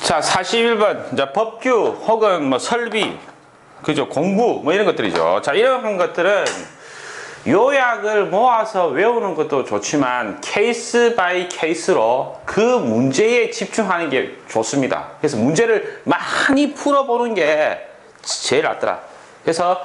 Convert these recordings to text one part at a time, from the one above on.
자, 41번. 이제 법규 혹은 뭐 설비, 그죠? 공부, 뭐 이런 것들이죠. 자, 이런 것들은 요약을 모아서 외우는 것도 좋지만 케이스 바이 케이스로 그 문제에 집중하는 게 좋습니다. 그래서 문제를 많이 풀어보는 게 제일 낫더라. 그래서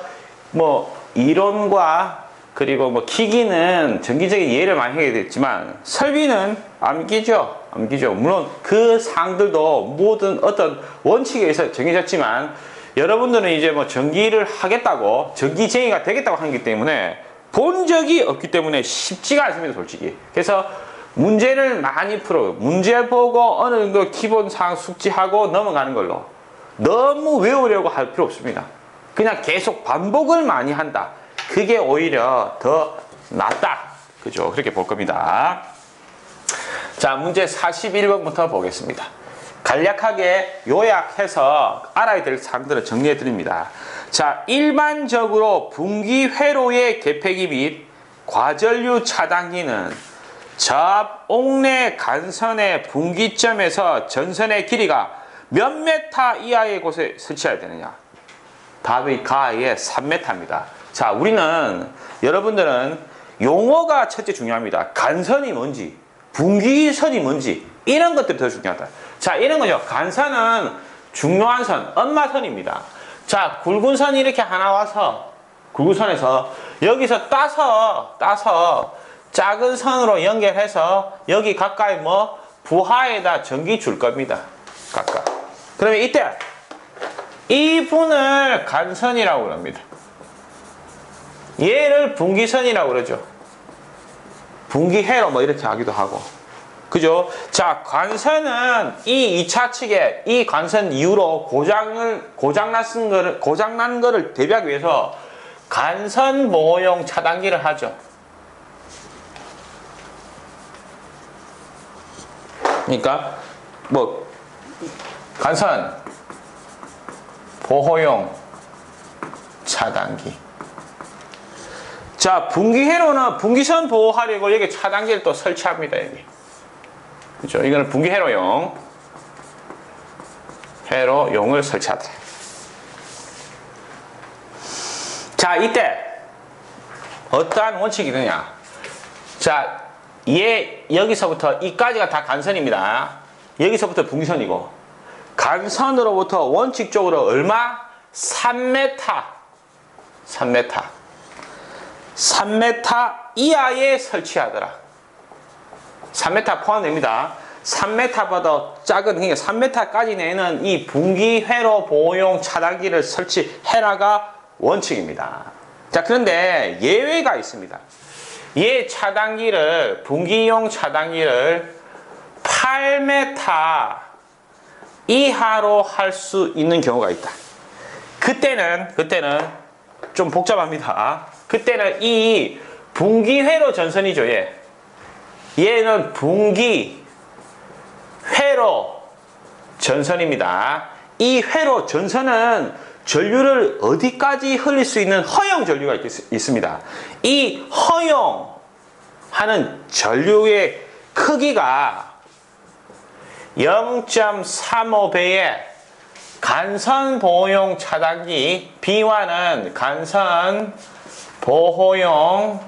뭐 이론과 그리고 뭐 기기는 정기적인 이해를 많이 하게 됐지만 설비는 암기죠. 암기죠. 물론 그 사항들도 모든 어떤 원칙에 의해서 정해졌지만 여러분들은 이제 뭐 전기를 하겠다고 전기쟁이가 되겠다고 하기 때문에 본 적이 없기 때문에 쉽지가 않습니다, 솔직히. 그래서 문제를 많이 풀어요. 문제 보고 어느 정도 기본사항 숙지하고 넘어가는 걸로. 너무 외우려고 할 필요 없습니다. 그냥 계속 반복을 많이 한다. 그게 오히려 더 낫다. 그죠? 그렇게 볼 겁니다. 자, 문제 41번부터 보겠습니다. 간략하게 요약해서 알아야 될 사항들을 정리해 드립니다. 자, 일반적으로 분기 회로의 개폐기 및 과전류 차단기는 저압 옥내 간선의 분기점에서 전선의 길이가 몇 메타 이하의 곳에 설치해야 되느냐? 답이 가에 3m입니다. 자, 우리는 여러분들은 용어가 첫째 중요합니다. 간선이 뭔지, 분기선이 뭔지 이런 것들이 더 중요하다. 자, 이런 거죠. 간선은 중요한 선, 엄마선입니다. 자, 굵은 선이 이렇게 하나 와서 굵은 선에서 여기서 따서 작은 선으로 연결해서 여기 가까이 뭐 부하에다 전기 줄 겁니다. 각각. 그러면 이때 이 분을 간선이라고 합니다. 얘를 분기선이라고 그러죠. 분기회로 뭐 이렇게 하기도 하고. 그죠? 자, 관선은 이 2차 측에 이 관선 이후로 고장난 거를 대비하기 위해서 간선 보호용 차단기를 하죠. 그러니까 뭐 간선 보호용 차단기. 자, 분기회로는 분기선 보호하려고 여기 차단기를 또 설치합니다, 여기. 그죠? 이거는 분기회로용. 회로용을 설치하다. 자, 이때 어떠한 원칙이 있느냐? 자, 여기서부터 이까지가 다 간선입니다. 여기서부터 분기선이고 간선으로부터 원칙적으로 얼마? 3m. 3m 이하에 설치하더라. 3m 포함됩니다. 3m보다 작은, 그러니까 3m까지 내는 이 분기회로 보호용 차단기를 설치해라가 원칙입니다. 자, 그런데 예외가 있습니다. 분기용 차단기를 8m 이하로 할 수 있는 경우가 있다. 그때는 좀 복잡합니다. 그때는 이 분기회로 전선이죠, 얘는 분기회로 전선입니다. 이 회로 전선은 전류를 어디까지 흘릴 수 있는 허용 전류가 있습니다. 이 허용하는 전류의 크기가 0.35배의 간선 보호용 차단기, B1은 간선 보호용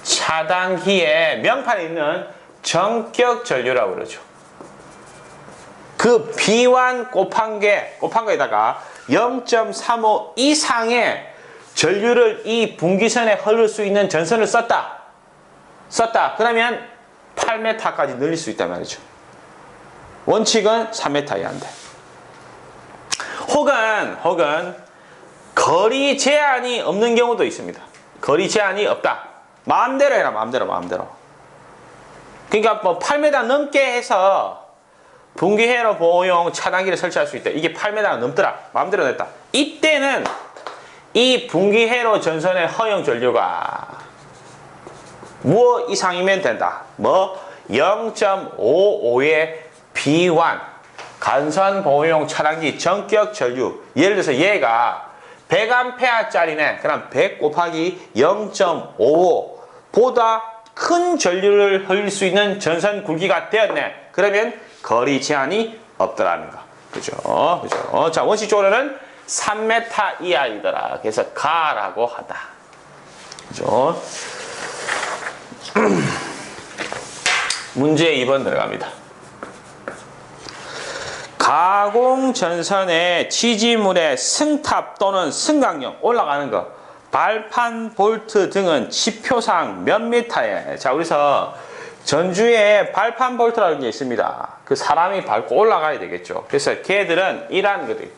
차단기에 명판에 있는 전격 전류라고 그러죠. 그 B1 곱한 거에다가 0.35 이상의 전류를 이 분기선에 흐를 수 있는 전선을 썼다. 그러면 8m까지 늘릴 수 있단 말이죠. 원칙은 3m 이하인데. 혹은 거리 제한이 없는 경우도 있습니다. 거리 제한이 없다. 마음대로 해라, 마음대로. 그러니까 뭐 8m 넘게 해서 분기회로 보호용 차단기를 설치할 수 있다. 이게 8m가 넘더라. 마음대로 냈다. 이때는 이 분기회로 전선의 허용 전류가 무엇 이상이면 된다. 0.55의 B1 간선 보호용 차단기 전격 전류. 예를 들어서 얘가 100A짜리네. 그럼 100 곱하기 0.55 보다 큰 전류를 흘릴 수 있는 전선 굵기가 되었네. 그러면 거리 제한이 없더라는 거. 그죠? 그죠? 자, 원칙적으로는 3m 이하이더라. 그래서 가라고 하다. 그죠? 문제 2번 들어갑니다. 가공 전선의 지지물의 승탑 또는 승강력 올라가는 거. 발판, 볼트 등은 지표상 몇 미터에. 자, 우리서 전주에 발판 볼트라는 게 있습니다. 그 사람이 밟고 올라가야 되겠죠. 그래서 걔들은 이러한 것들.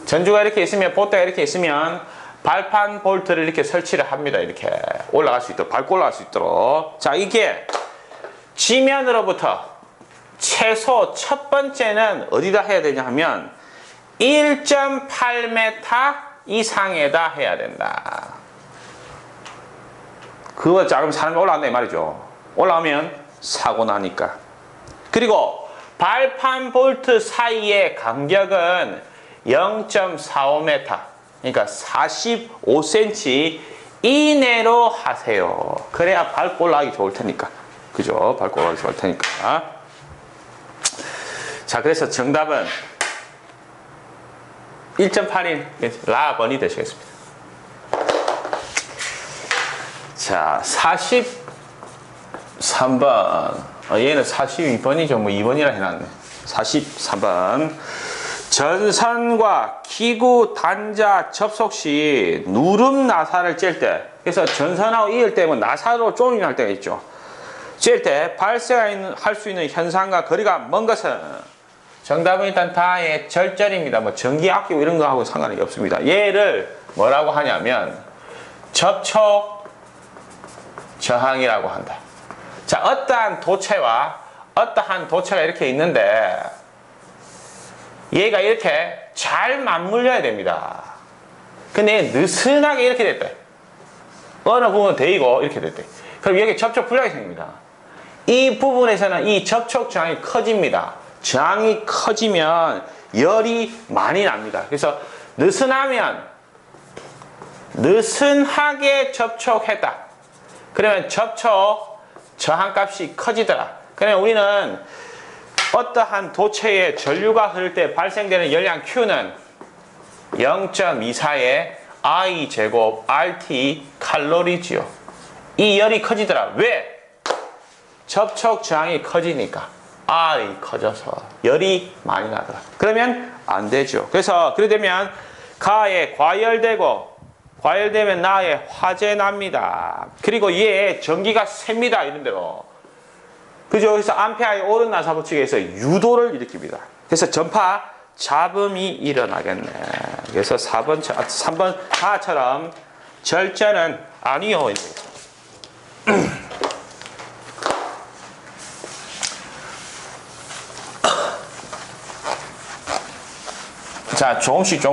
전주가 이렇게 있으면, 보트가 이렇게 있으면 발판 볼트를 이렇게 설치를 합니다. 이렇게 올라갈 수 있도록, 밟고 올라갈 수 있도록. 자, 이게 지면으로부터 최소 첫 번째는 어디다 해야 되냐 하면 1.8m 이상에다 해야 된다. 그거 작으면 사람이 올라간다 이 말이죠. 올라오면 사고 나니까. 그리고 발판 볼트 사이의 간격은 0.45m, 그러니까 45cm 이내로 하세요. 그래야 밟고 올라가기 좋을 테니까. 그죠? 밟고 올라가기 좋을 테니까. 자, 그래서 정답은 1.8인 라번이 되시겠습니다. 자, 43번. 얘는 42번이죠. 뭐 2번이라 해놨네. 43번. 전선과 기구 단자 접속 시 누름 나사를 쨘 때, 그래서 전선하고 이을 때면 나사로 조임할 때가 있죠. 쨘 때 발생할 수 있는 현상과 거리가 먼 것은, 정답은 일단 다의 절전입니다. 뭐 전기 아끼고 이런 거하고 상관이 없습니다. 얘를 뭐라고 하냐면 접촉 저항이라고 한다. 자, 어떠한 도체와 어떠한 도체가 이렇게 있는데 얘가 이렇게 잘 맞물려야 됩니다. 근데 느슨하게 이렇게 됐대. 어느 부분은 데이고 이렇게 됐대. 그럼 여기 접촉 불량이 생깁니다. 이 부분에서는 이 접촉 저항이 커집니다. 저항이 커지면 열이 많이 납니다. 그래서 느슨하게 접촉했다. 그러면 접촉 저항값이 커지더라. 그러면 우리는 어떠한 도체에 전류가 흐를 때 발생되는 열량 Q는 0.24의 I 제곱 RT 칼로리지요. 이 열이 커지더라. 왜? 접촉 저항이 커지니까. I 커져서 열이 많이 나더라. 그러면 안 되죠. 그래서 그래 되면 가에 과열되면 나에 화재 납니다. 그리고 얘 전기가 셉니다. 이런 대로. 그죠? 그래서 암페어의 오른 나사 법칙에서 유도를 일으킵니다. 그래서 전파 잡음이 일어나겠네. 그래서 3번 4처럼 절전은 아니요. 자, 조금씩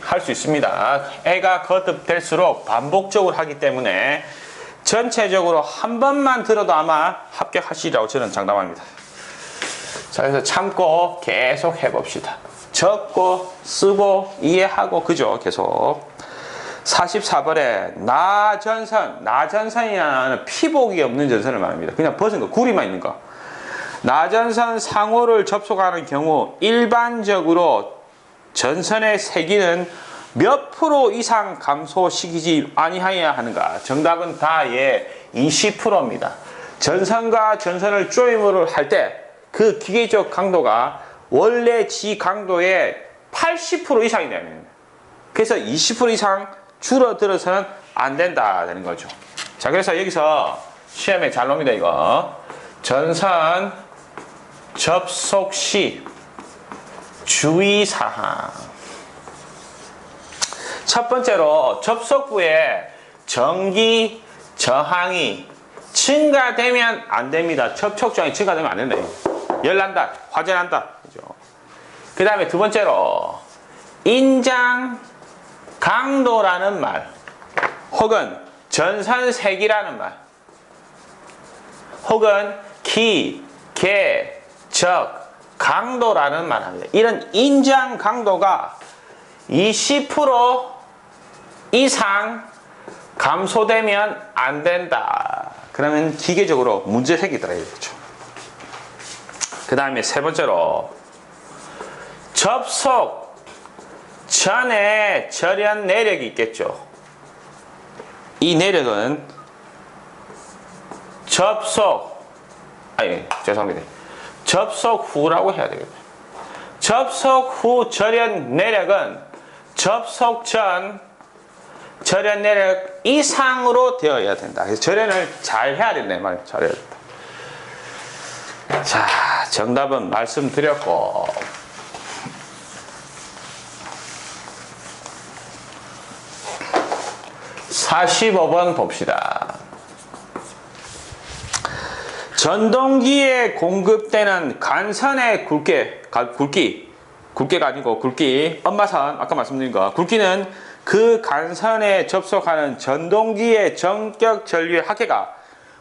할 수 있습니다. 애가 거듭될수록 반복적으로 하기 때문에 전체적으로 한 번만 들어도 아마 합격하시리라고 저는 장담합니다. 자, 그래서 참고 계속 해봅시다. 적고 쓰고 이해하고 그죠? 계속. 44번에 나전선이라는 피복이 없는 전선을 말합니다. 그냥 벗은 거, 구리만 있는 거. 나전선 상호를 접속하는 경우 일반적으로 전선의 세기는 몇 프로 이상 감소시키지 아니하여야 하는가? 정답은 다의 20%입니다. 전선과 전선을 조임을 할 때 그 기계적 강도가 원래 지 강도의 80% 이상이 되는. 그래서 20% 이상 줄어들어서는 안 된다 되는 거죠. 자, 그래서 여기서 시험에 잘 놉니다. 이거 전선 접속 시 주의사항. 첫 번째로 접속부에 전기 저항이 증가되면 안 됩니다. 접촉 저항이 증가되면 안 된다. 열난다, 화재 난다. 그 다음에 두 번째로 인장 강도라는 말, 혹은 전선색이라는 말, 혹은 기, 개, 적, 강도라는 말 합니다. 이런 인장 강도가 20% 이상 감소되면 안 된다. 그러면 기계적으로 문제 생기더라 이거죠. 그 다음에 세 번째로 접속 전에 절연 내력이 있겠죠. 이 내력은 죄송합니다. 접속 후라고 해야 되겠다. 접속 후 절연 내력은 접속 전 절연 내력 이상으로 되어야 된다. 그래서 절연을 잘 해야 된다. 말이에요. 잘해야 된다. 자, 정답은 말씀드렸고, 45번 봅시다. 전동기에 공급되는 간선의 굵기가 아니고 굵기, 엄마선, 아까 말씀드린 거, 굵기는 그 간선에 접속하는 전동기의 전격 전류의 합계가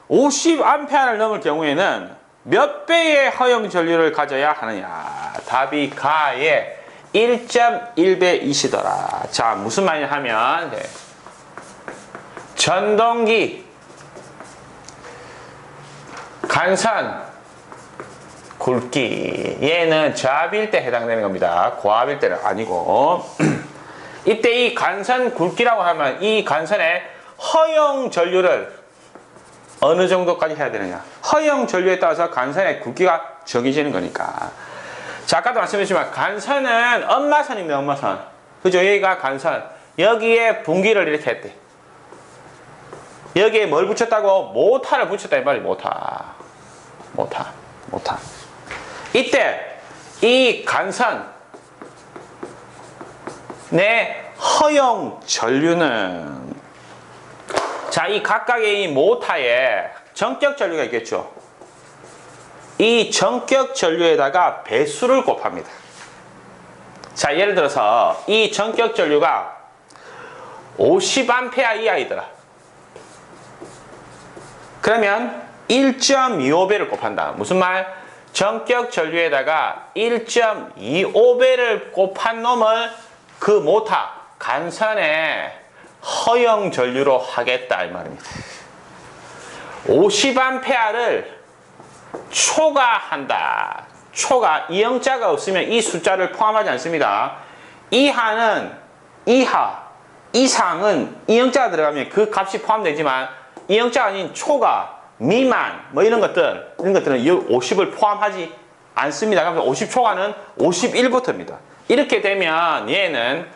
50A를 넘을 경우에는 몇 배의 허용 전류를 가져야 하느냐? 답이 가에 1.1배이시더라. 자, 무슨 말이냐 하면, 전동기, 간선, 굵기, 얘는 저압일 때 해당되는 겁니다. 고압일 때는 아니고. 이때 이 간선 굵기라고 하면 이 간선의 허용 전류를 어느 정도까지 해야 되느냐? 허용 전류에 따라서 간선의 굵기가 정해지는 거니까. 자, 아까도 말씀드렸지만 간선은 엄마선입니다. 엄마선. 그죠? 여기가 간선. 여기에 분기를 이렇게 했대. 여기에 뭘 붙였다고? 모타를 붙였다 이 말이 모타. 이때 이 간선 내 허용 전류는, 자, 이 각각의 이 모타에 전격 전류가 있겠죠. 이 전격 전류에다가 배수를 곱합니다. 자, 예를 들어서 이 전격 전류가 50A 이하이더라. 그러면 1.25배를 곱한다. 무슨 말? 전격 전류에다가 1.25배를 곱한 놈을 그 모타, 간선에 허용 전류로 하겠다 이 말입니다. 50A를 초과한다. 초과, 이영자가 없으면 이 숫자를 포함하지 않습니다. 이하는 이상은 이영자가 들어가면 그 값이 포함되지만 이영자가 아닌 초과, 미만, 뭐 이런 것들은 이 50을 포함하지 않습니다. 그래서 50 초과는 51부터입니다. 이렇게 되면 얘는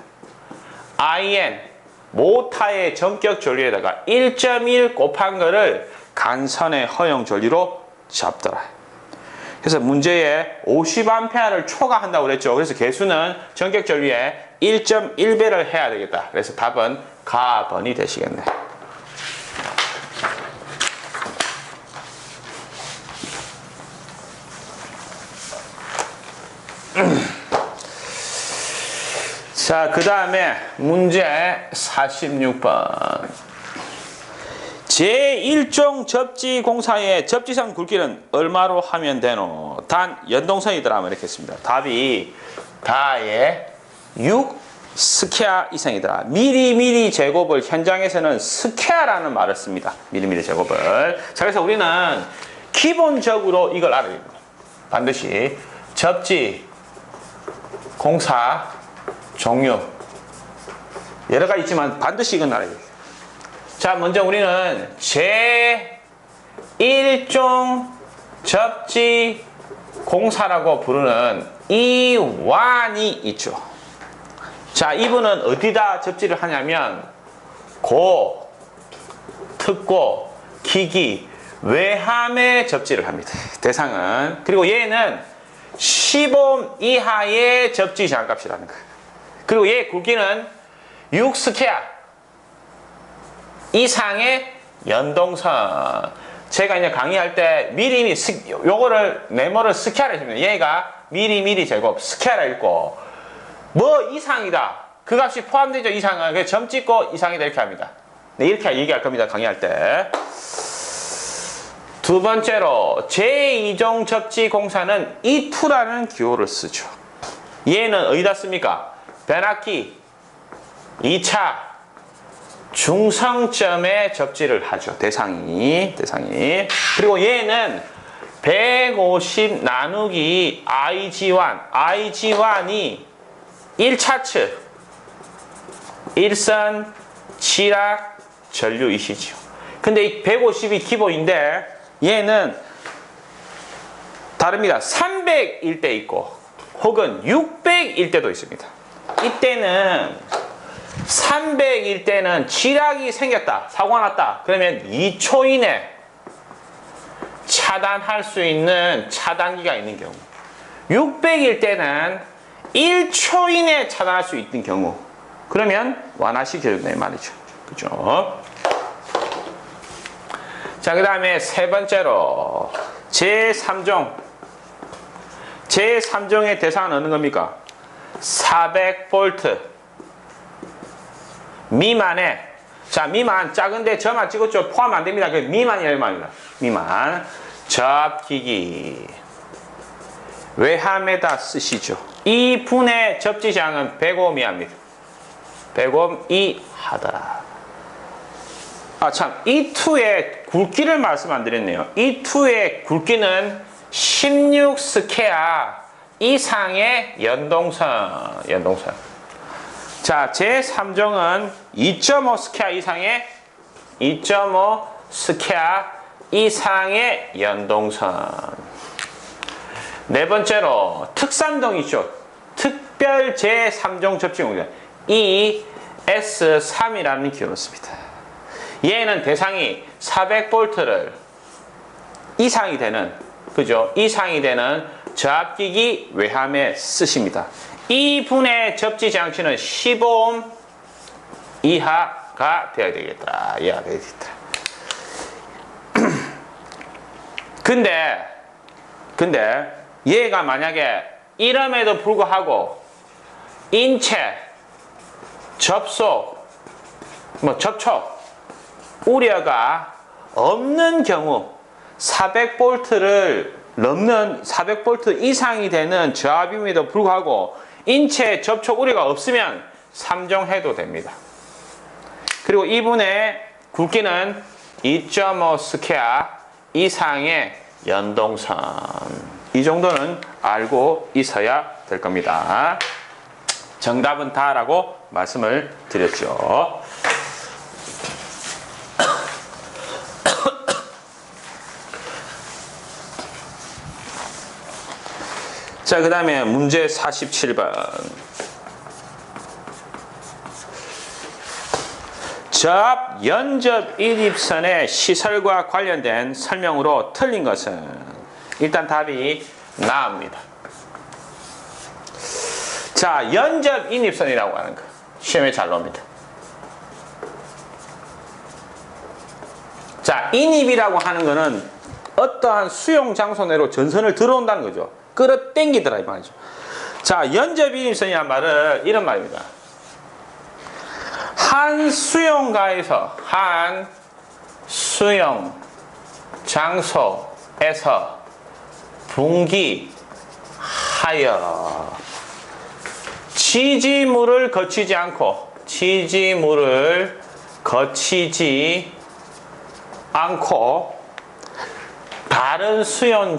IN, 모타의 전격 전류에다가 1.1 곱한 거를 간선의 허용 전류로 잡더라. 그래서 문제에 50A를 초과한다고 그랬죠. 그래서 개수는 전격 전류에 1.1배를 해야 되겠다. 그래서 답은 가번이 되시겠네. 자, 그 다음에 문제 46번. 제1종 접지 공사의 접지선 굵기는 얼마로 하면 되노? 단 연동선이더라. 이렇게 했습니다. 답이 다의 6 스퀘어 이상이더라. 미리미리 제곱을 현장에서는 스퀘어라는 말을 씁니다. 미리미리 제곱을. 자, 그래서 우리는 기본적으로 이걸 알아야 됩니다. 반드시 접지 공사 종류 여러 가지 있지만 반드시 이건 알아야 돼요. 자, 먼저 우리는 제1종 접지 공사라고 부르는 이 완이 있죠. 자, 이분은 어디다 접지를 하냐면 고, 특고, 기기, 외함에 접지를 합니다. 대상은. 그리고 얘는 시범 이하의 접지 제한값이라는 거예요. 그리고 얘 굵기는 6 스퀘어 이상의 연동선. 제가 이제 강의할 때 미리미리 요거를 네모를 스퀘어로 했습니다. 얘가 미리미리 제곱 스퀘어로 읽고 뭐 이상이다. 그 값이 포함되죠. 이상은. 그래서 점 찍고 이상이다 이렇게 합니다. 네, 이렇게 얘기할 겁니다. 강의할 때. 두 번째로 제2종 접지 공사는 이투라는 기호를 쓰죠. 얘는 어디다 씁니까? 변압기 2차 중성점에 접지를 하죠. 대상이. 그리고 얘는 150 나누기 IG1이 1차트 일선 지락 전류이시죠. 근데 이 150이 기본인데 얘는 다릅니다. 300일 때 있고 혹은 600일 때도 있습니다. 이때는 300일 때는 지락이 생겼다, 사고가 났다. 그러면 2초 이내 차단할 수 있는 차단기가 있는 경우, 600일 때는 1초 이내 차단할 수 있는 경우, 그러면 완화시켜준다 이 말이죠. 그죠? 자, 그 다음에 세 번째로 제3종. 제3종의 대상은 어느 겁니까? 400V 미만에, 자, 미만, 작은데 저만 찍었죠. 포함 안 됩니다. 그 미만이라는 말입니다. 미만. 접기기. 외함에다 쓰시죠. 이 분의 접지장은 100옴 이하입니다. 100옴 이하더라. 아, 참. E2의 굵기를 말씀 안 드렸네요. E2의 굵기는 16 스퀘어 이상의 연동선. 자, 제3종은 2.5 스퀘어 이상의 2.5 스퀘어 이상의 연동선. 네 번째로 특산동 있죠. 특별 제3종 접지공정 ES3이라는 기호를 씁니다. 얘는 대상이 400V를 이상이 되는, 그죠? 이상이 되는 저압기기 외함에 쓰십니다. 이 분의 접지 장치는 15옴 이하가 되어야 되겠다. 이하가 되겠다. 근데 얘가 만약에 이름에도 불구하고 인체, 접속, 접촉 우려가 없는 경우 400V를 넘는 400V 이상이 되는 저압임에도 불구하고 인체 접촉 우려가 없으면 3종 해도 됩니다. 그리고 이분의 굵기는 2.5 스퀘어 이상의 연동선. 이 정도는 알고 있어야 될 겁니다. 정답은 다라고 말씀을 드렸죠. 자, 그 다음에 문제 47번. 저압 연접 인입선의 시설과 관련된 설명으로 틀린 것은? 일단 답이 나옵니다. 자, 연접 인입선이라고 하는 거 시험에 잘 나옵니다. 자, 인입이라고 하는 거는 어떠한 수용 장소 내로 전선을 들어온다는 거죠. 끌어당기더라 이 말이죠. 자, 연접 인입선이란 말은 이런 말입니다. 한 수용가에서, 한 수용 장소에서 분기하여 지지물을 거치지 않고 다른 수용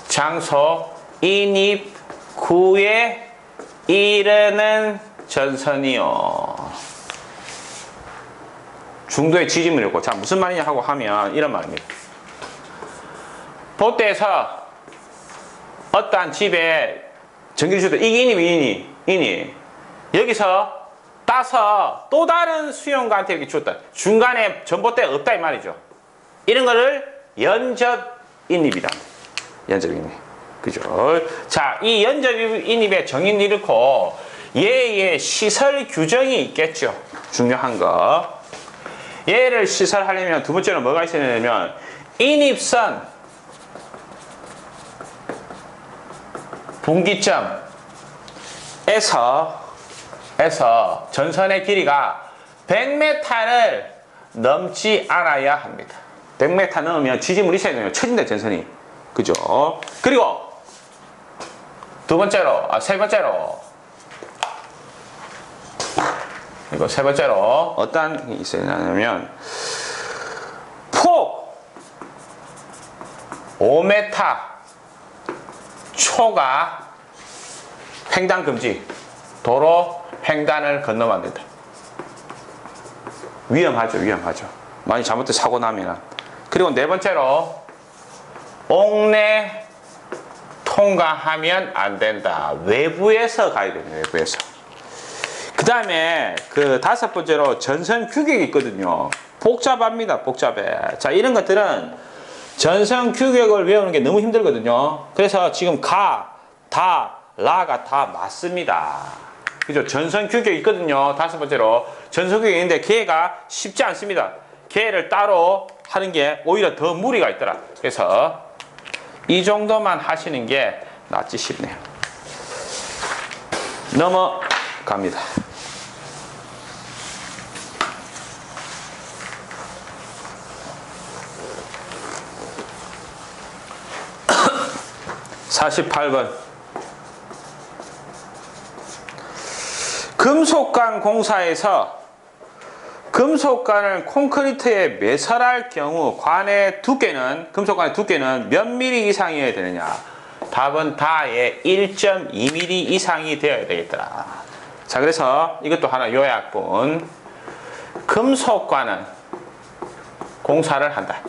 장소 인입구에 이르는 전선이요. 중도에 지지물이고, 자, 무슨 말이냐 하고 하면 이런 말입니다. 보태에서 어떠한 집에 전기를 주다, 이게 인입. 여기서 따서 또 다른 수용가한테 이렇게 줬다. 중간에 전봇대가 없다 이 말이죠. 이런 거를 연접 인입이다. 연접 인입. 그죠? 자, 이 연접 인입의 정의는 이렇고, 얘의 시설 규정이 있겠죠. 중요한 거. 얘를 시설하려면 두 번째로 뭐가 있어야 되냐면, 인입선 분기점에서 전선의 길이가 100m를 넘지 않아야 합니다. 100m 넘으면 지지물이 있어야 돼요. 쳐진다, 전선이. 그죠? 그리고 세 번째로 어떤 게 있어야 하냐면, 5m 초가 횡단 금지. 도로 횡단을 건너면 안 된다. 위험하죠, 위험하죠. 많이 잘못돼 사고 나면. 그리고 네 번째로 옥내 통과하면 안 된다. 외부에서 가야 됩니다. 외부에서. 그 다음에 그 다섯 번째로 전선 규격이 있거든요. 복잡합니다. 복잡해. 자, 이런 것들은 전선 규격을 외우는 게 너무 힘들거든요. 그래서 지금 가, 다, 라가 다 맞습니다. 그죠? 전선 규격이 있거든요. 다섯 번째로 전선 규격이 있는데 걔가 쉽지 않습니다. 걔를 따로 하는 게 오히려 더 무리가 있더라. 그래서 이 정도만 하시는 게 낫지 싶네요. 넘어갑니다. (48번) 금속관 공사에서 금속관을 콘크리트에 매설할 경우 금속관의 두께는 몇 미리 이상이어야 되느냐? 답은 다에 1.2mm 이상이 되어야 되겠더라. 자, 그래서 이것도 하나 요약본. 금속관은 공사를 한다.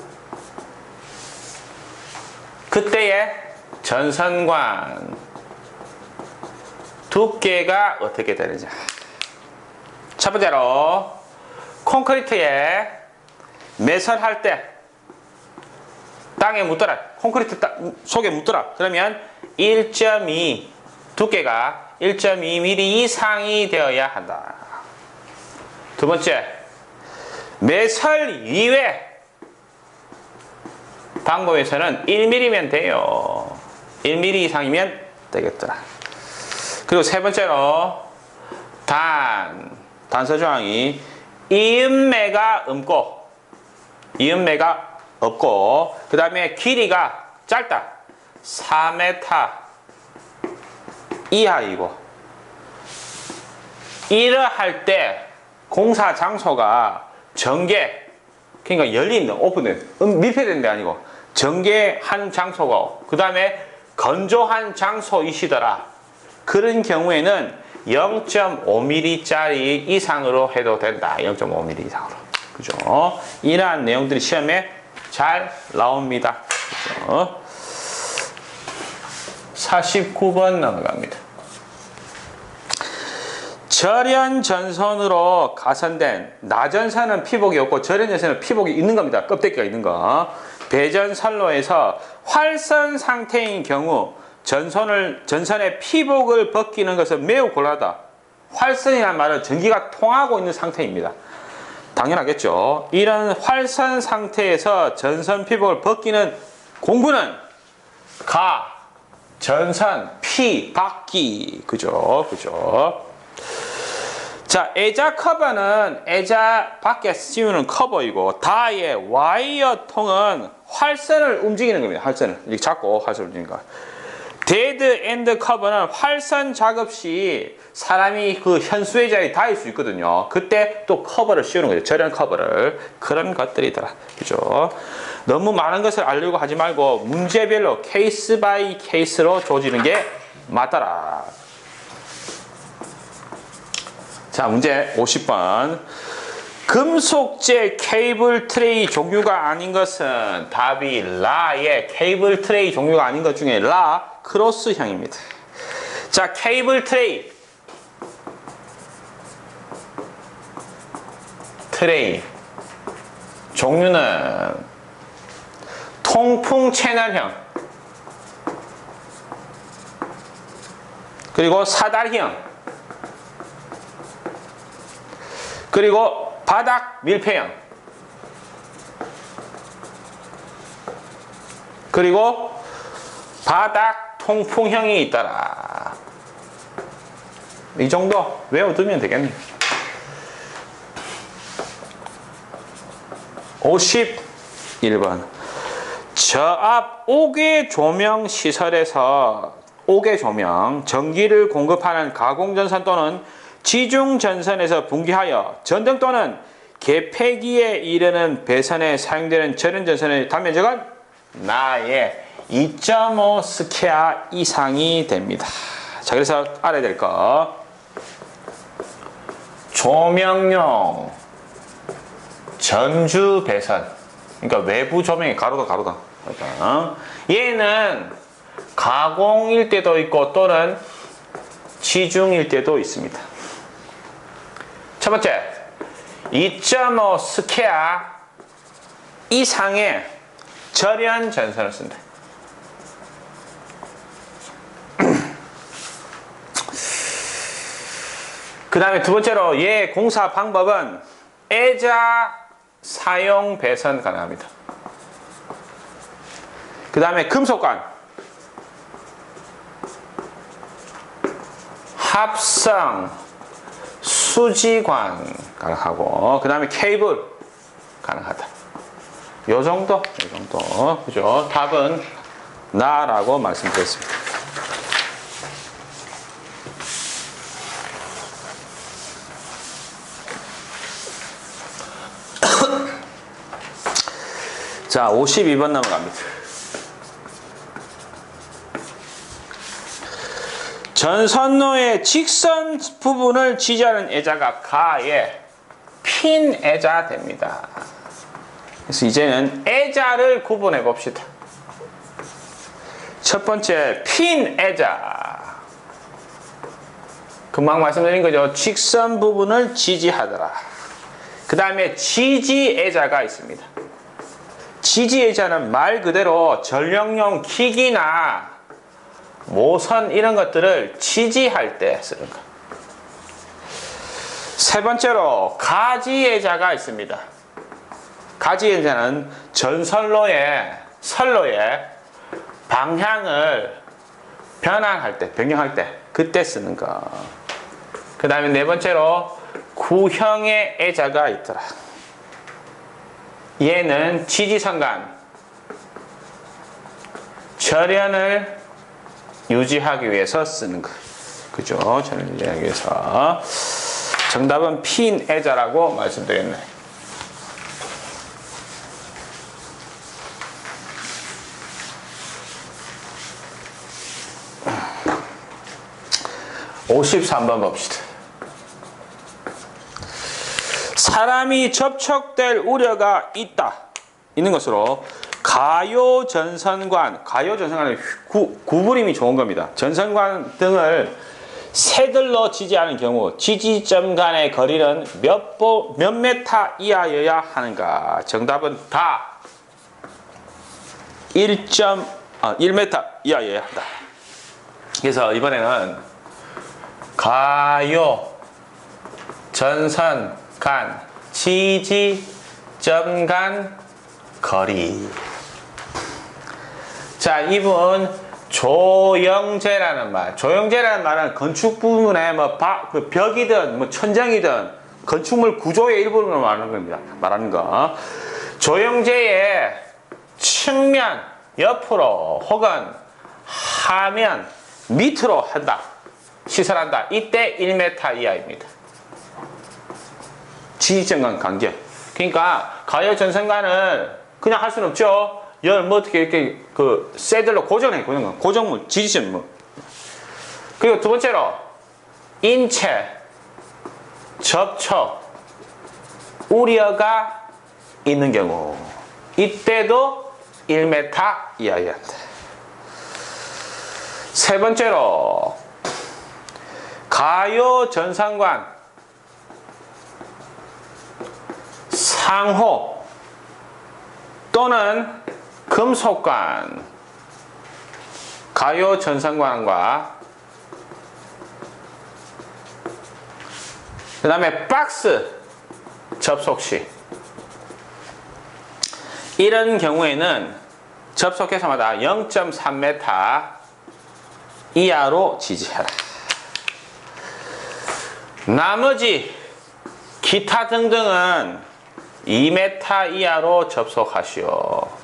그때의 전선관 두께가 어떻게 되느냐? 첫 번째로 콘크리트에 매설할 때 땅에 묻더라. 콘크리트 속에 묻더라. 그러면 1.2 두께가 1.2mm 이상이 되어야 한다. 두 번째, 매설 이외 방법에서는 1mm면 돼요. 1mm 이상이면 되겠더라. 그리고 세 번째로 단서 조항이 이음매가 없고 그 다음에 길이가 짧다. 4m 이하이고 이러할 때 공사 장소가 전개, 그러니까 열린 오픈된 밀폐된 데 아니고 전개한 장소고 그 다음에 건조한 장소이시더라. 그런 경우에는 0.5mm짜리 이상으로 해도 된다. 0.5mm 이상으로. 그죠? 이러한 내용들이 시험에 잘 나옵니다. 그죠? 49번 넘어갑니다. 절연전선으로 가선된 나전선은 피복이 없고 절연전선은 피복이 있는 겁니다. 껍데기가 있는 거. 배전선로에서 활선 상태인 경우 전선의 피복을 벗기는 것은 매우 곤란하다. 활선이라는 말은 전기가 통하고 있는 상태입니다. 당연하겠죠. 이런 활선 상태에서 전선 피복을 벗기는 공구는 전선, 받기. 그죠? 자, 애자 커버는 애자 밖에 씌우는 커버이고 다의 와이어 통은 활선을 움직이는 겁니다. 활선을 이렇게 잡고 활선을 움직이는 거. 데드 엔드 커버는 활선 작업 시 사람이 그 현수의 자리에 닿을 수 있거든요. 그때 또 커버를 씌우는 거죠. 절연 커버를. 그런 것들이더라. 그죠? 너무 많은 것을 알려고 하지 말고 문제별로 케이스 바이 케이스로 조지는 게 맞더라. 자, 문제 50번. 금속재 케이블 트레이 종류가 아닌 것은 답이 라의 케이블 트레이 종류가 아닌 것 중에 크로스형입니다. 자, 케이블 트레이 종류는 통풍 채널형 그리고 사다리형 그리고 바닥 밀폐형 그리고 바닥 통풍형이 있더라. 이 정도 외워두면 되겠네요. 51번. 저압 옥외 조명 시설에서 옥외 조명, 전기를 공급하는 가공전선 또는 지중전선에서 분기하여 전등 또는 개폐기에 이르는 배선에 사용되는 절연전선의 단면적은 나의 2.5 스퀘어 이상이 됩니다. 자, 그래서 알아야 될 거. 조명용 전주 배선. 그러니까 외부 조명이 가로다. 얘는 가공일 때도 있고 또는 지중일 때도 있습니다. 첫 번째, 2.5 스퀘어 이상의 절연 전선을 쓴다. 그 다음에 두 번째로 얘 공사 방법은 애자 사용 배선 가능합니다. 그 다음에 금속관, 합성, 수지관 가능하고, 그 다음에 케이블 가능하다. 요 정도. 그죠? 답은 나라고 말씀드렸습니다. 자, 52번 넘어갑니다. 전선로의 직선 부분을 지지하는 애자가 가의 핀 애자 됩니다. 그래서 이제는 애자를 구분해 봅시다. 첫 번째, 핀 애자. 금방 말씀드린 거죠. 직선 부분을 지지하더라. 그 다음에 지지 애자가 있습니다. 지지 애자는 말 그대로 전력용 기기나 모선 이런 것들을 지지할 때 쓰는 것. 세 번째로 가지 애자가 있습니다. 가지 애자는 전선로의 방향을 변환할 때, 변경할 때 그때 쓰는 것. 그 다음에 네 번째로 구형의 애자가 있더라. 얘는 지지선간 절연을 유지하기 위해서 쓰는 거. 그죠? 절연을 유지하기 위해서. 정답은 핀 애자라고 말씀드렸네. (53번) 봅시다. 사람이 접촉될 우려가 있는 것으로 가요전선관은 구부림이 좋은 겁니다. 전선관 등을 새들로 지지하는 경우 지지점 간의 거리는 몇 메타 이하여야 하는가? 정답은 다 1m 이하여야 한다. 그래서 이번에는 가요 전선 간 지지점 간 거리. 자, 이분 조영재라는 말은 건축 부분에 그 벽이든 천장이든 건축물 구조의 일부분을 말하는 거. 조영재의 측면 옆으로 혹은 하면 밑으로 한다. 시설한다. 이때 1m 이하입니다. 지지점 간 간격. 그러니까 가요 전선관을 그냥 할 수는 없죠. 어떻게 이렇게 새들로 고정물, 지지점. 그리고 두 번째로 인체 접촉 우려가 있는 경우 이때도 1m 이하여야 한다. 세 번째로 가요 전선관 상호 또는 금속관, 가요 전선관과 그 다음에 박스 접속 시 이런 경우에는 접속해서마다 0.3m 이하로 지지해라. 나머지 기타 등등은 2m 이하로 접속하시오.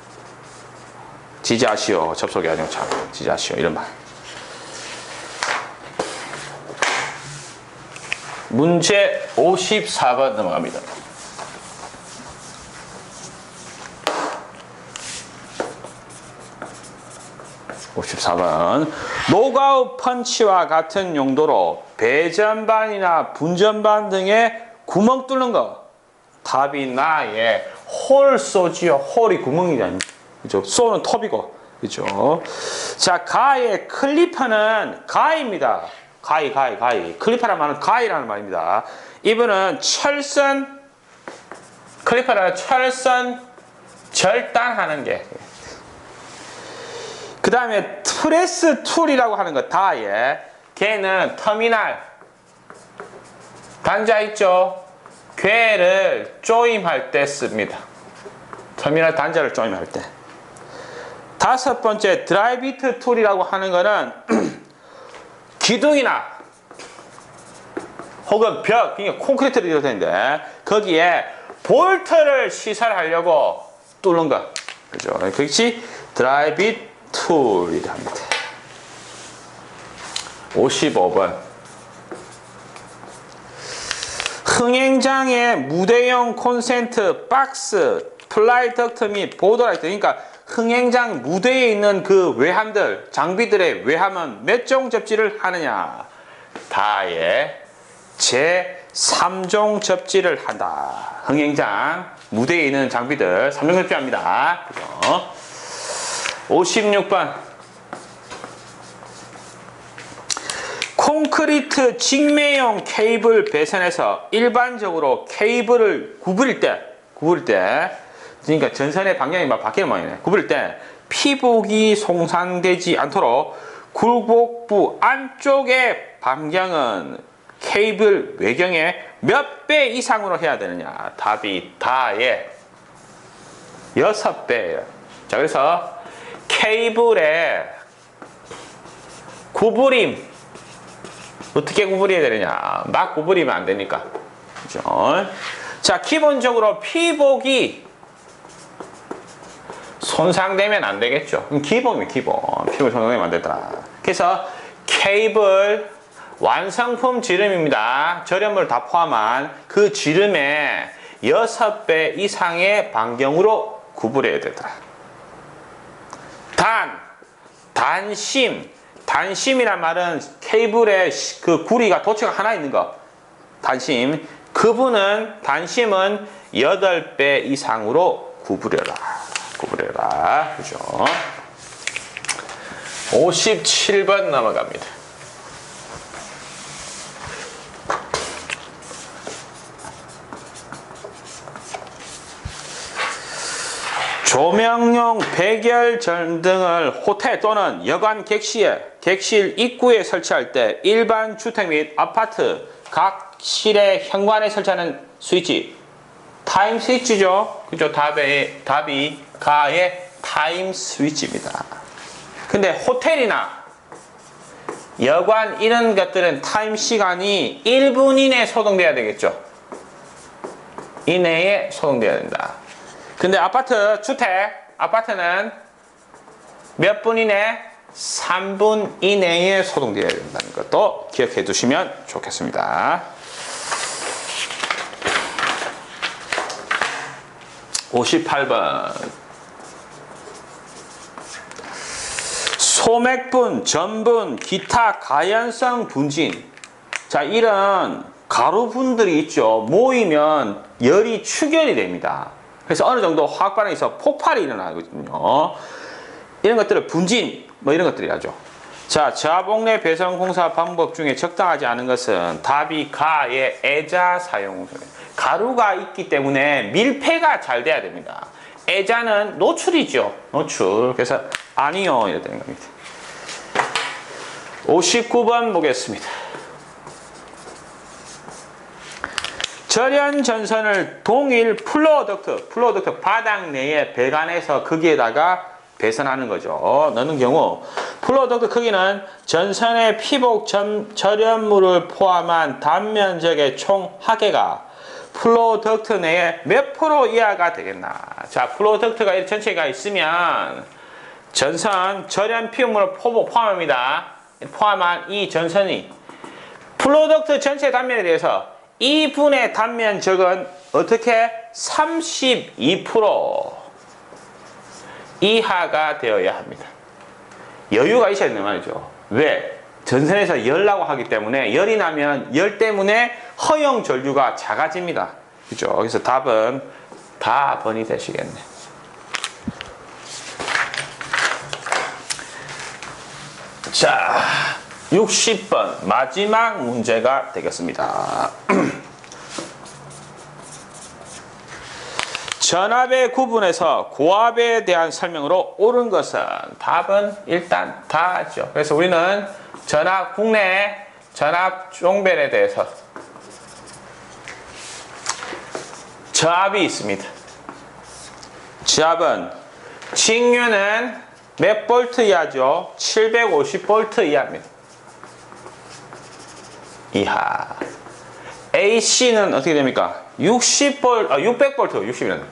지지하시오. 접속이 아니고 지지하시오. 이런 말. 문제 54번 넘어갑니다. 54번. 노가웃 펀치와 같은 용도로 배전반이나 분전반 등에 구멍 뚫는 거. 답이 나의 홀 쏘지요. 홀이 구멍이잖아요. 그죠? 쏘는 톱이고. 그죠? 자, 가의 클리퍼는 가입니다. 가이. 클리퍼란 말은 가이라는 말입니다. 이분은 철선, 클리퍼는 철선 절단하는 게. 그 다음에 프레스 툴이라고 하는 거, 다에. 걔는 터미널. 단자 있죠? 걔를 조임할 때 씁니다. 터미널 단자를 조임할 때. 다섯 번째, 드라이비트 툴이라고 하는 거는 기둥이나 혹은 벽, 그러니까 콘크리트를 이렇게 되는데 거기에 볼트를 시설하려고 뚫는 거. 그죠? 그것이 드라이비트 툴이라 합니다. 55번. 흥행장의 무대용 콘센트 박스, 플라이 덕트 및 보드라이트. 그러니까 흥행장 무대에 있는 그 외함들, 장비들의 외함은 몇 종 접지를 하느냐? 다에 제3종 접지를 한다. 흥행장 무대에 있는 장비들 3종 접지합니다. 그죠? 56번. 콘크리트 직매용 케이블 배선에서 일반적으로 케이블을 구부릴 때, 그러니까 전선의 방향이 막 바뀌는 모양이네. 구부릴 때 피복이 손상되지 않도록 굴곡부 안쪽의 방향은 케이블 외경의 몇 배 이상으로 해야 되느냐? 답이 다에 6배예요. 자, 그래서 케이블의 구부림 어떻게 구부려야 되느냐? 막 구부리면 안 되니까. 그죠? 자, 기본적으로 피복이 손상되면 안 되겠죠. 기본이면 기본. 피복이 손상되면 안 되더라. 그래서 케이블 완성품 지름입니다. 절연물 다 포함한 그 지름의 6배 이상의 반경으로 구부려야 되더라. 단심이란 말은 케이블에 그 구리가 도체가 하나 있는 거. 단심은 8배 이상으로 구부려라. 그죠? 57번 넘어갑니다. 조명용 백열 전등을 호텔 또는 여관 객실 입구에 설치할 때 일반 주택 및 아파트 각 실의 현관에 설치하는 스위치 타임 스위치죠. 그죠? 답이 가의 타임 스위치입니다. 근데 호텔이나 여관 이런 것들은 타임 시간이 1분 이내에 소동돼야 되겠죠. 이내에 소동돼야 된다. 근데 아파트는 몇 분 이내? 3분 이내에 소동되어야 된다는 것도 기억해 두시면 좋겠습니다. 58번. 소맥분, 전분, 기타 가연성 분진. 자, 이런 가루분들이 있죠. 모이면 열이 추결이 됩니다. 그래서 어느 정도 화학 반응이 있어 폭발이 일어나거든요. 이런 것들을 분진, 이런 것들이라죠. 자, 자봉내 배선 공사 방법 중에 적당하지 않은 것은 답이 가의 애자 사용. 가루가 있기 때문에 밀폐가 잘 돼야 됩니다. 애자는 노출이죠. 노출. 그래서 아니요. 이렇게 되는 겁니다. 59번 보겠습니다. 절연 전선을 동일 플로어덕트 바닥 내에 배관해서 거기에다가 배선하는 거죠. 넣는 경우 플로어덕트 크기는 전선의 피복 절연물을 포함한 단면적의 총 합계가 플로어덕트 내에 몇 프로 이하가 되겠나. 자, 플로어덕트가 전체가 있으면 전선 절연 피복물을 포함한 이 전선이 플로어덕트 전체 단면에 대해서 이분의 단면적은 어떻게 32% 이하가 되어야 합니다. 여유가 있어야 된단 말이죠. 왜? 전선에서 열 나고 하기 때문에 열이 나면 열 때문에 허용 전류가 작아집니다. 그죠? 그래서 답은 4번이 되시겠네. 자, 60번 마지막 문제가 되겠습니다. 전압의 구분에서 고압에 대한 설명으로 옳은 것은 답은 일단 다죠. 그래서 우리는 전압 국내 전압 종별에 대해서 저압이 있습니다. 저압은 직류는 몇 볼트 이하죠? 750볼트 이하입니다. 이하. AC는 어떻게 됩니까? 600볼트, 60이라는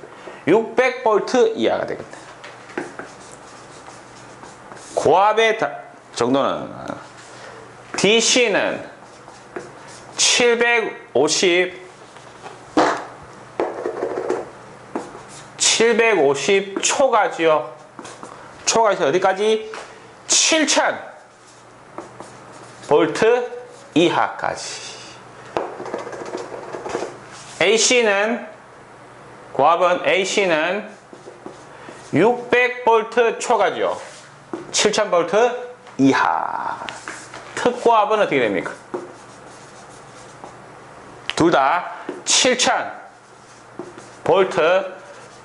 600볼트 이하가 되겠다. 고압의 정도는 DC는 750 초가지요. 초가 있어 어디까지? 7000 볼트 이하까지. AC는 고압은 AC는 600볼트 초가죠. 7000볼트 이하. 특고압은 어떻게 됩니까? 둘 다 7000 볼트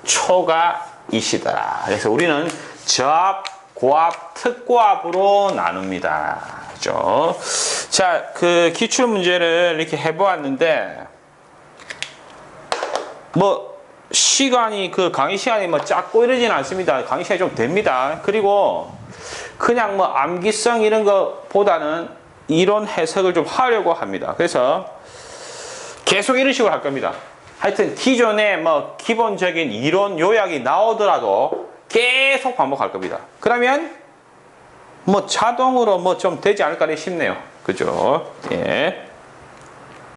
초가이시더라. 그래서 우리는 저압, 고압, 특고압으로 나눕니다. 그죠? 자, 그 기출 문제를 이렇게 해보았는데, 뭐, 시간이, 그 강의 시간이 뭐 짧고 이러지는 않습니다. 강의 시간이 좀 됩니다. 그리고 그냥 뭐 암기성 이런 것보다는 이론 해석을 좀 하려고 합니다. 그래서 계속 이런 식으로 할 겁니다. 하여튼 기존에 뭐 기본적인 이론 요약이 나오더라도 계속 반복할 겁니다. 그러면 뭐 자동으로 뭐 좀 되지 않을까 싶네요. 그죠? 예.